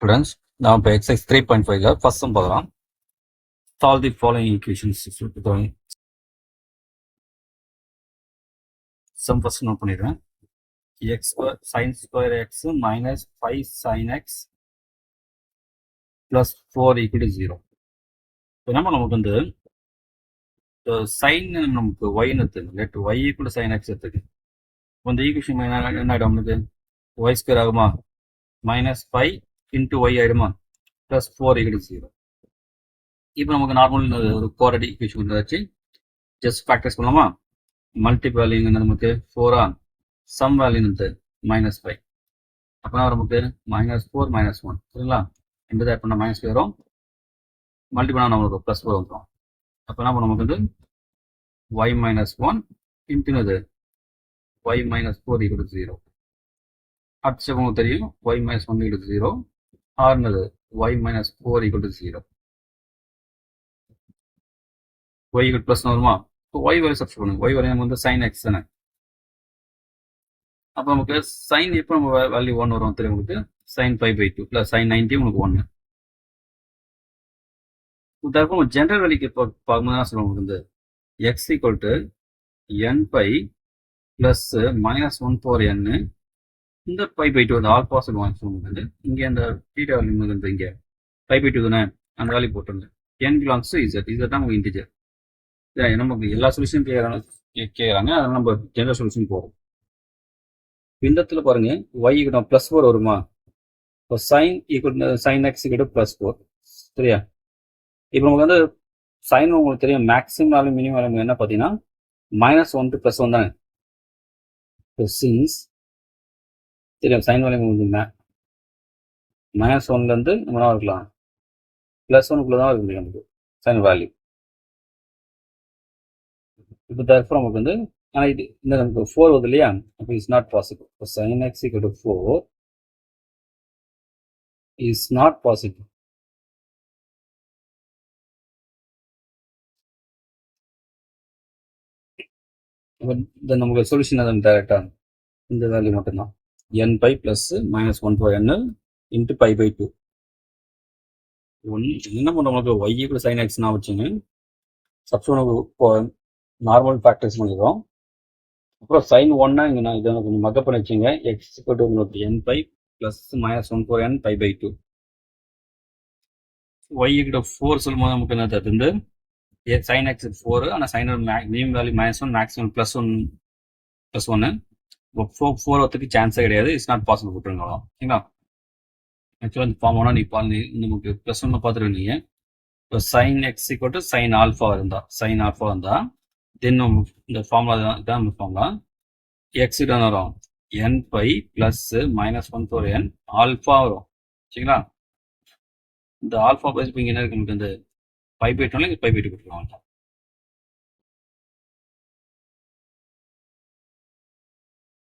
Students, now by exercise 3.5 first sum பார்க்கலாம். Solve the following equations. Sum first note பண்ணிடுறேன். x square sin square x minus 5 sin x plus 4 equal to 0. இப்போ நம்ம நமக்கு வந்து sin நமக்கு y எடுத்துக்கு let y equal to sin x எடுத்துக்கு இந்த ஈக்குவேஷன் என்ன ஆகிடும் நமக்கு y ஸ்கொயர் ஆகுமா minus 5 into y ஆகிடுமா plus 4 equal to 0. இப்போ நமக்கு நார்மல் ஒரு குவாட்ரேட்டிக் ஈக்குவேஷன் வச்சு ஜஸ்ட் ஃபேக்டர்ஸ் பண்ணலாமா மல்டிபிள் வேல்யூ நமக்கு 4 சம் வேல்யூ வந்து -5 அப்போனா நமக்கு -4 -1 சரிங்களா இந்த ஆட் பண்ணால் -5 வரும் மல்டிபிள் பண்ணால் நமக்கு +4 வந்துடும் அப்போனா நமக்கு வந்து y -1 into y -4 equal to 0 அடுத்த உங்களுக்கு தெரியும் y -1 equal to 0 ஆறுனது y -4 equal to 0 y equal plus வருமா இப்போ y வேல்யூ சப்ஸ்டிட்யூட் பண்ணுங்க y வேல்யூ நமக்கு வந்து sin x தானே அப்போ நமக்கு sin எப்போ நம்ம வேல்யூ 1 வரும் தெரியும் உங்களுக்கு sin π/2 plus sin 90 உங்களுக்கு 1 தற்போ ஜெனரல் வேல்யூக்கு பார்க்கும்போது என்ன சொல்லுவாங்க வந்து x equal to n π plus -1/n இந்த π/2 அந்த ஆல்பா சொல்லுவாங்க வந்து இங்கே அந்த θ வேல்யூ வந்து இங்கே π/2 தானே அந்த வேல்யூ போட்டுருங்க n belongs to z தான் உங்களுக்கு இன்டிஜர் நமக்கு எல்லா சொல்யூஷனும் கேட்குறாங்க அதனால நம்ம ஜெனரல் சொல்யூஷன் போகிறோம் இந்த இடத்துல பாருங்க y ஈக்குவல் +4 வருமா இப்போ sin x ஈக்குவல் +4 சரியா இப்போ நமக்கு வந்து sin உங்களுக்கு தெரியும் மேக்ஸிமம் வேல்யூ மினிமம் வேல்யூ என்ன பார்த்தீங்கன்னா -1 to +1 தானே இப்போ சின்ஸ் தெரியும் sin வேல்யூ வந்து -1லேருந்து நம்ம என்ன இருக்கலாம் +1க்குள்ளே தான் இருக்க முடியும் நமக்கு sin வேல்யூ இப்போ தர்ஃபோர் நமக்கு வந்து ஆனால் இது இந்த நமக்கு 4 வருது இல்லையா அப்போ இட்ஸ் நாட் பாசிபிள் இப்போ sin x equal to 4 is not possible இப்போ இந்த நமக்கு சொல்யூஷன் அது டைரெக்டாக இந்த வேல்யூ மட்டும்தான் n π plus -1/n into π/2 என்ன பண்ணுற நமக்கு y equal sin x நான் வச்சுங்க சப்ஸ்டிட்யூட் நார்மல் ஃபேக்டர்ஸ் பண்ணிடுறோம் அப்புறம் sin 1 இங்கே நான் இதை கொஞ்சம் மக்கப் பண்ணி வச்சுங்க x equal to உங்களுக்கு n π plus -1/n π/2 y equal to 4 சொல்லும்போது நமக்கு என்ன தருது sin x 4 ஆனால் sin மினிமம் வேல்யூ -1 மேக்ஸிமம் +1 இப்போ 4 வரத்துக்கு சான்ஸே கிடையாது இட்ஸ் நாட் பாசிபிள் போட்டுருங்க ஓகேங்களா ஆக்சுவலாக இந்த ஃபார்ம் ஆனால் நீ நமக்கு +1 பார்த்துருவீங்க இப்போ sin x equal to sin alpha இருந்தால் தென் இந்த ஃபார்முலா இதான் நம்ம ஃபார்முலா x இதான் வரும் n π plus -1/n ஆல்ஃபா வரும் சரிங்களா இந்த ஆல்ஃபா பேஸ் இப்போ இங்கே என்ன இருக்கு நமக்கு இந்த π/2 இங்கே π/2 கொடுத்துருவாங்க